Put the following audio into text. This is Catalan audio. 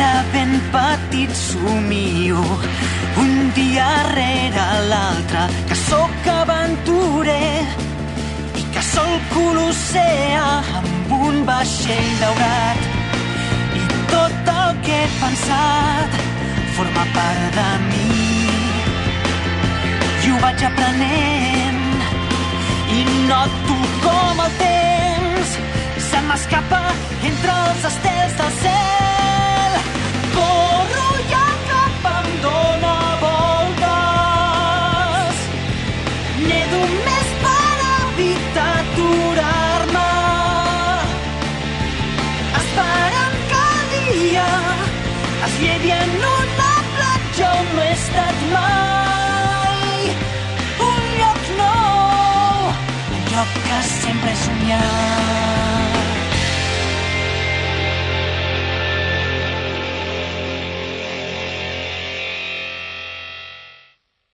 era ben petit somio, un dia rere l'altre, que sóc aventurer i que solco l'oceà amb un vaixell daurat. I tot el que he pensat forma part de mi. I ho vaig aprenent i noto com el temps se m'escapa entre els estels del cel. Corro i el cap em dóna voltes. Nedo més per evitar aturar-me, esperant que el dia es llevi en una platja on no he estat mai. Un lloc nou, un lloc que sempre he somiat.